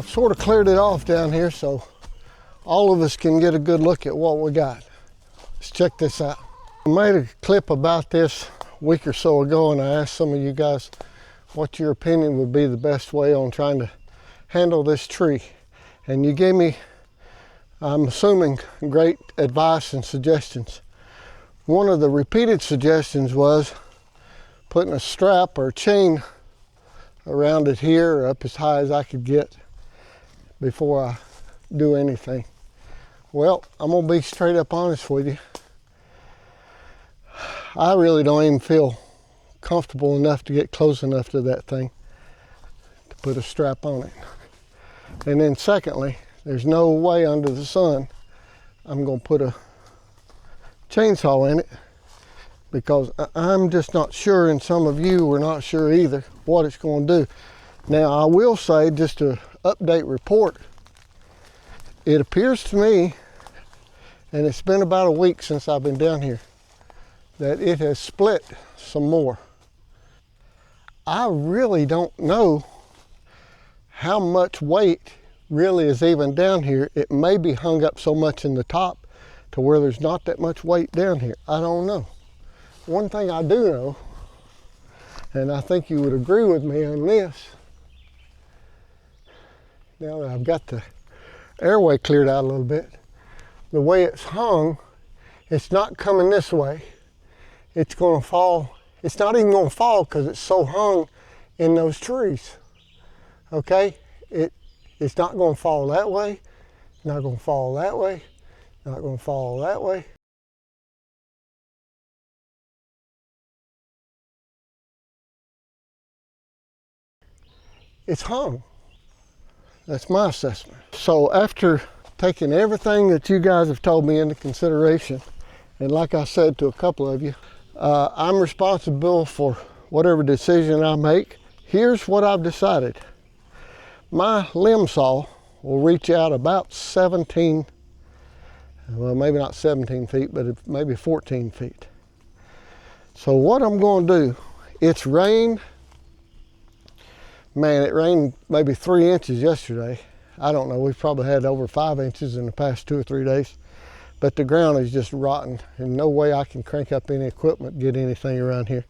sort of cleared it off down here so all of us can get a good look at what we got. Let's check this out. I made a clip about this a week or so ago, and I asked some of you guys what your opinion would be the best way on trying to handle this tree. And you gave me, I'm assuming, great advice and suggestions. One of the repeated suggestions was putting a strap or a chain around it here, or up as high as I could get before I do anything. Well, I'm gonna be straight up honest with you. I really don't even feel comfortable enough to get close enough to that thing to put a strap on it. And then secondly, there's no way under the sun I'm gonna put a chainsaw in it, because I'm just not sure, and some of you are not sure either, what it's going to do. Now, I will say, just to update report, it appears to me, and it's been about a week since I've been down here, that it has split some more. I really don't know how much weight really is even down here. It may be hung up so much in the top to where there's not that much weight down here. I don't know. One thing I do know, and I think you would agree with me on this, now that I've got the airway cleared out a little bit, the way it's hung, it's not coming this way. It's going to fall. It's not even going to fall because it's so hung in those trees. Okay? It's not going to fall that way. Not going to fall that way. Not going to fall that way. It's hung. That's my assessment. So after taking everything that you guys have told me into consideration, and like I said to a couple of you, I'm responsible for whatever decision I make. Here's what I've decided. My limb saw will reach out about 17, well, maybe not 17 feet, but maybe 14 feet. So what I'm going to do, it's rained. Man, it rained maybe 3 inches yesterday. I don't know, we've probably had over 5 inches in the past 2 or 3 days. But the ground is just rotten, and no way I can crank up any equipment, get anything around here.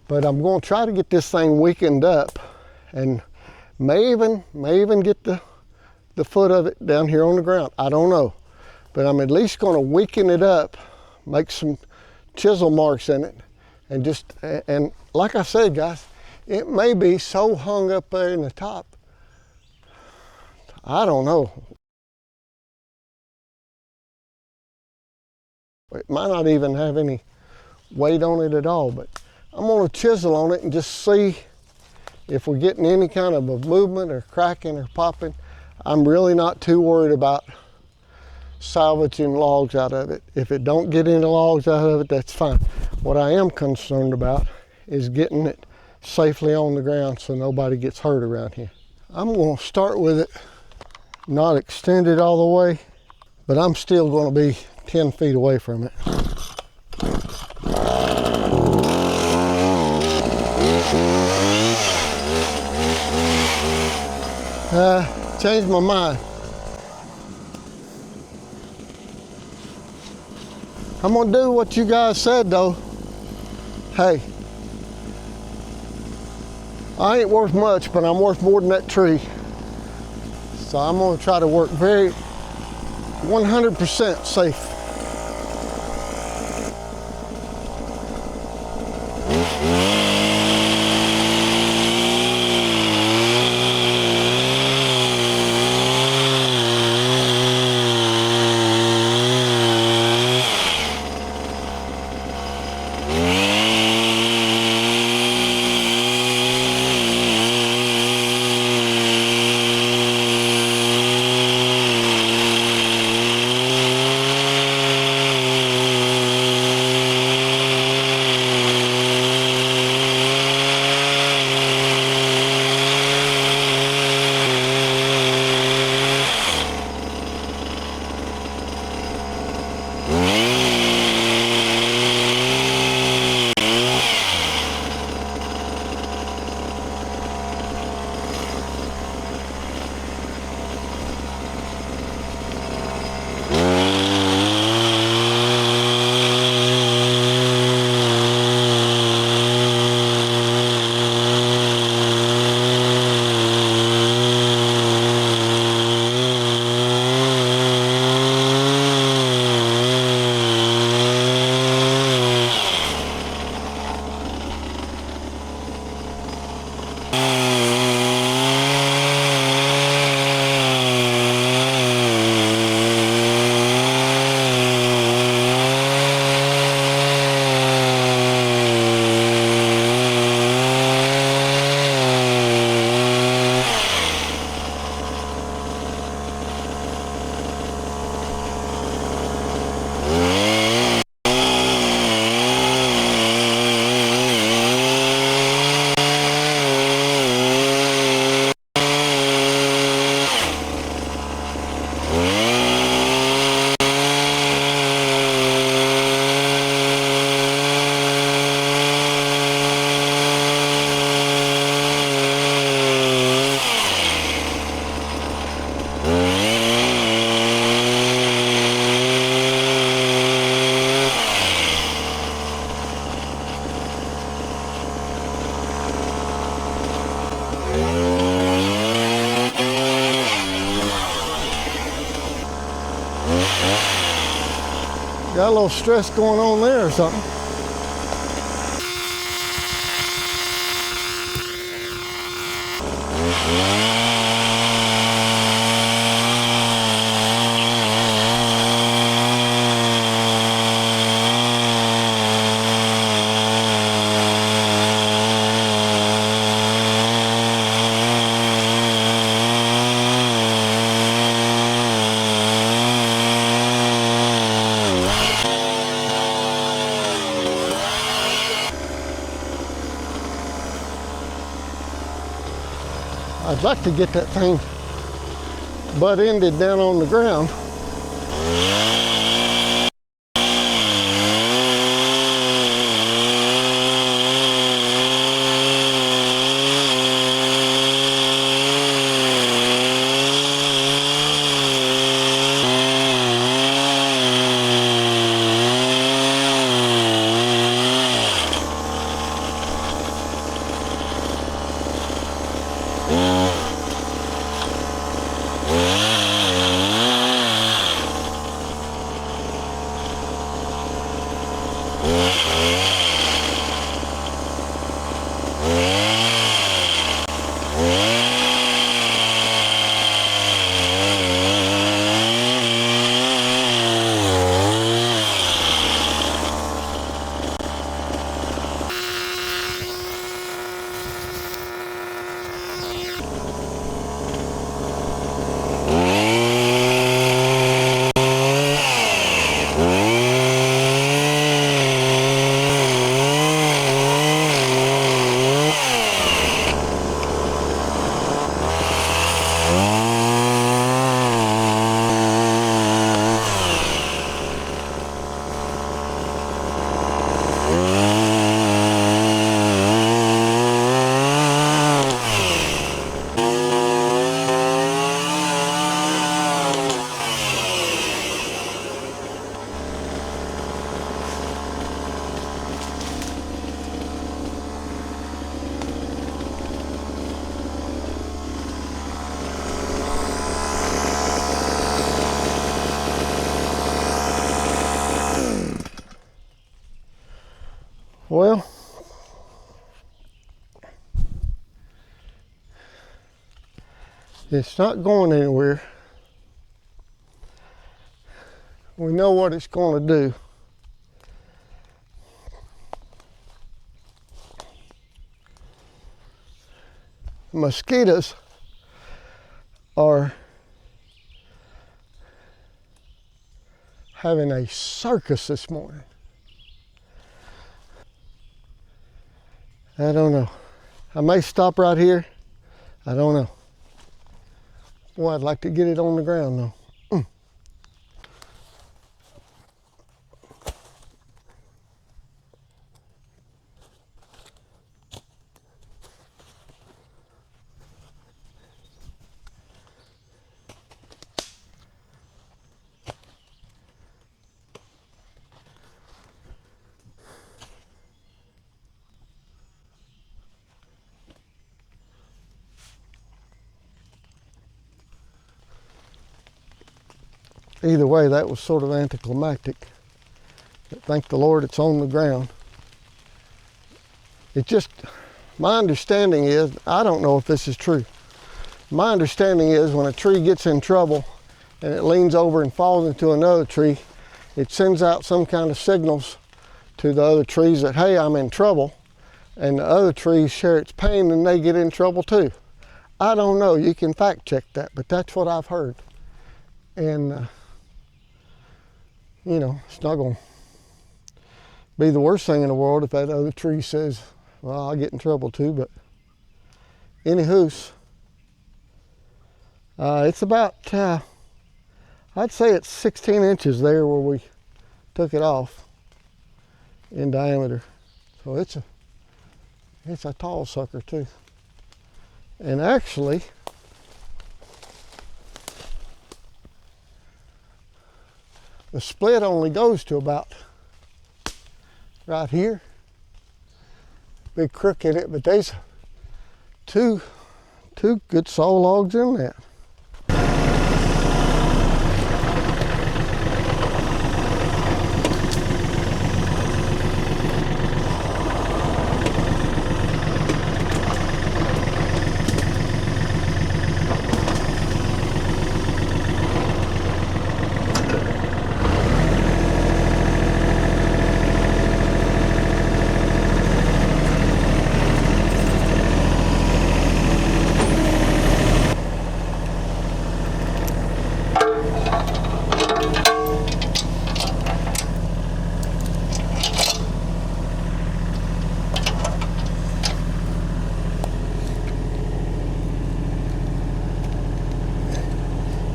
But I'm going to try to get this thing weakened up, and may even get the foot of it down here on the ground. I don't know, but I'm at least going to weaken it up, make some chisel marks in it, and like I said, guys, it may be so hung up there in the top, I don't know. It might not even have any weight on it at all, but I'm going to chisel on it and just see if we're getting any kind of a movement or cracking or popping. I'm really not too worried about salvaging logs out of it. If it don't get any logs out of it, that's fine. What I am concerned about is getting it safely on the ground so nobody gets hurt around here. I'm going to start with it not extended all the way, but I'm still going to be 10 feet away from it. Changed my mind. I'm gonna do what you guys said though. Hey, I ain't worth much, but I'm worth more than that tree. So I'm gonna try to work very 100% safe. Got a little stress going on there or something. I'd like to get that thing butt-ended down on the ground. Well, it's not going anywhere. We know what it's going to do. Mosquitoes are having a circus this morning. I don't know. I may stop right here. I don't know. Well, I'd like to get it on the ground though. Either way, that was sort of anticlimactic. But thank the Lord it's on the ground. It just, my understanding is, I don't know if this is true. My understanding is when a tree gets in trouble and it leans over and falls into another tree, it sends out some kind of signals to the other trees that, hey, I'm in trouble. And the other trees share its pain and they get in trouble too. I don't know, you can fact check that, but that's what I've heard. And you know, it's not going to be the worst thing in the world if that other tree says, well, I'll get in trouble too, but anywho's, it's about, I'd say it's 16 inches there where we took it off in diameter. So it's a tall sucker too. And actually, the split only goes to about right here. Big crook in it, but there's two good saw logs in that.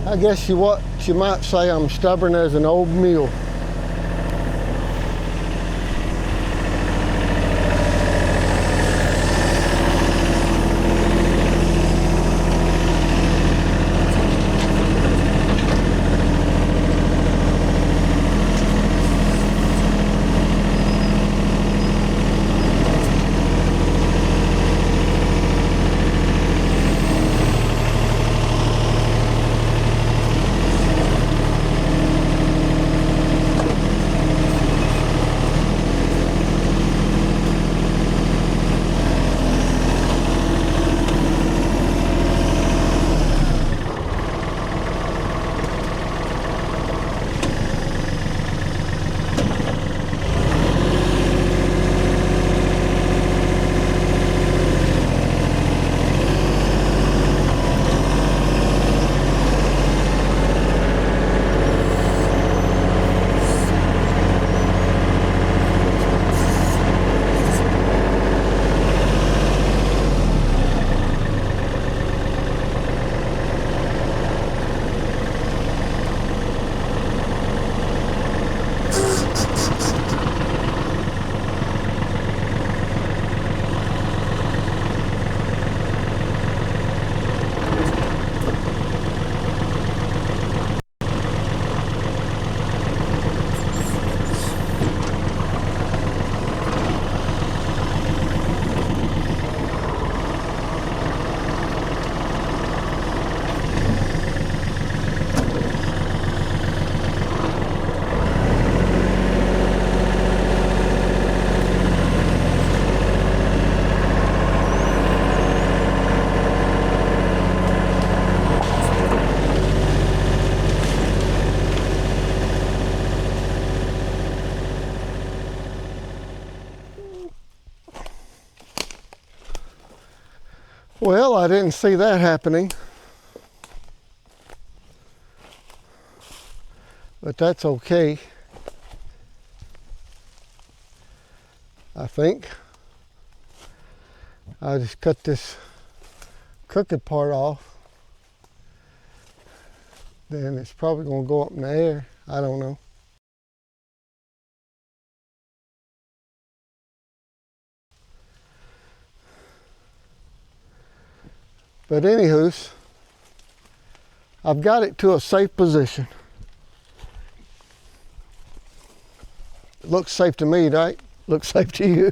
I guess what you might say, I'm stubborn as an old mule. Well, I didn't see that happening, but that's okay, I think. I just cut this crooked part off, then it's probably going to go up in the air. I don't know. But anywho, I've got it to a safe position. It looks safe to me, right? Looks safe to you?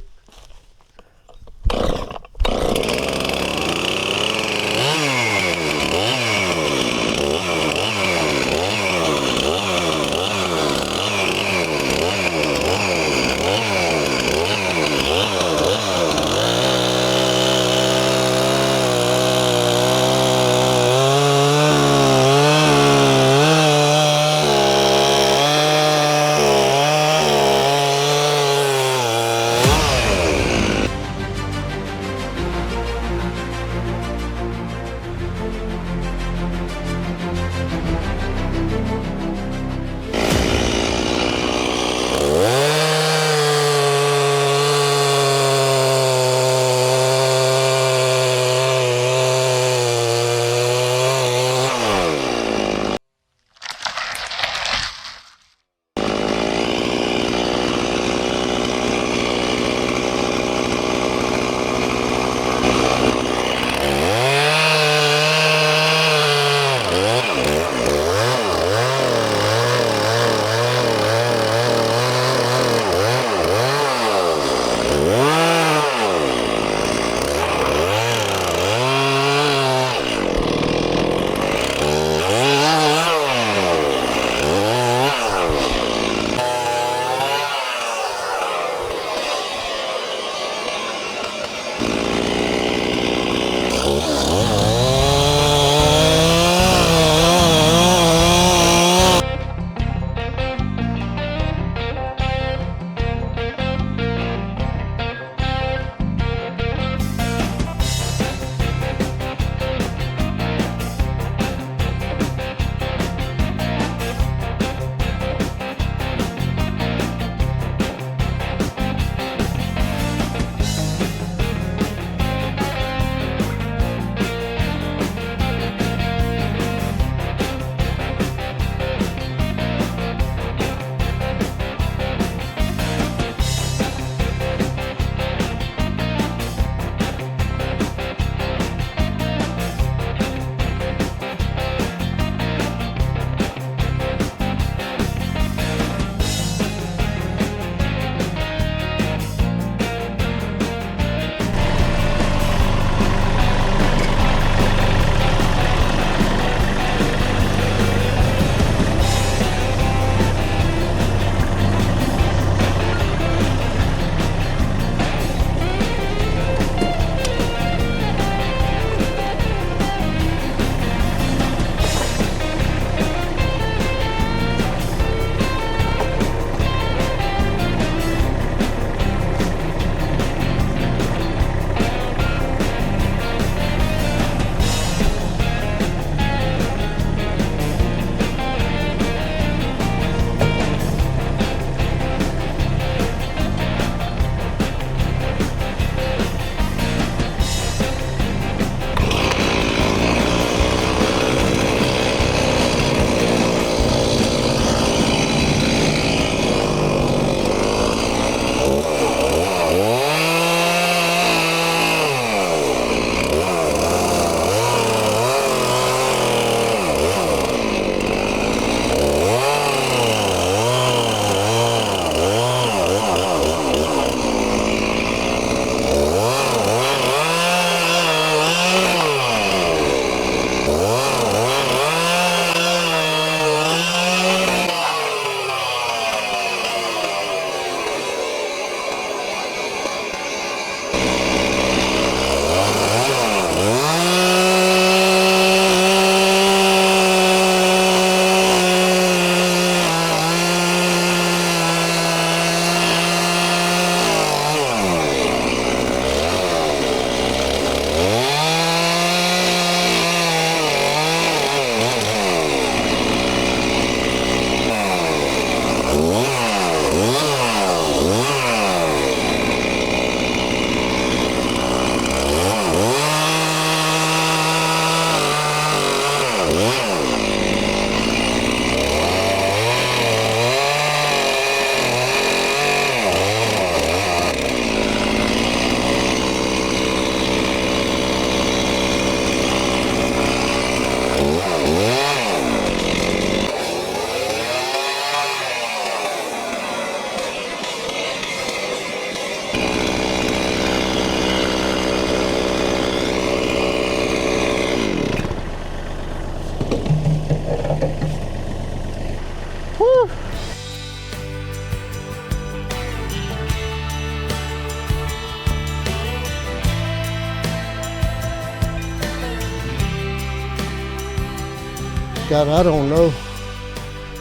got, I don't know,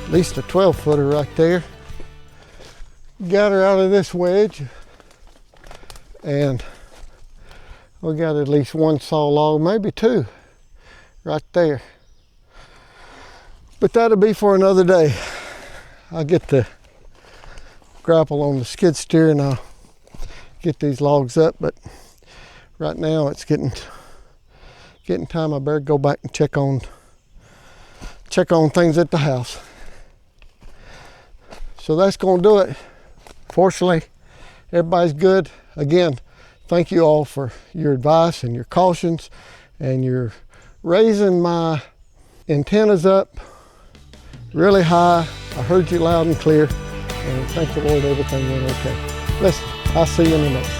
at least a 12-footer right there. Got her out of this wedge, and we got at least one saw log, maybe two, right there. But that'll be for another day. I'll get the grapple on the skid steer and I'll get these logs up, but right now it's getting time. I better go back and check on things at the house. So that's gonna do it. Fortunately, everybody's good. Again, thank you all for your advice and your cautions, and you're raising my antennas up really high. I heard you loud and clear, and thank the Lord everything went okay. Listen, I'll see you in the next.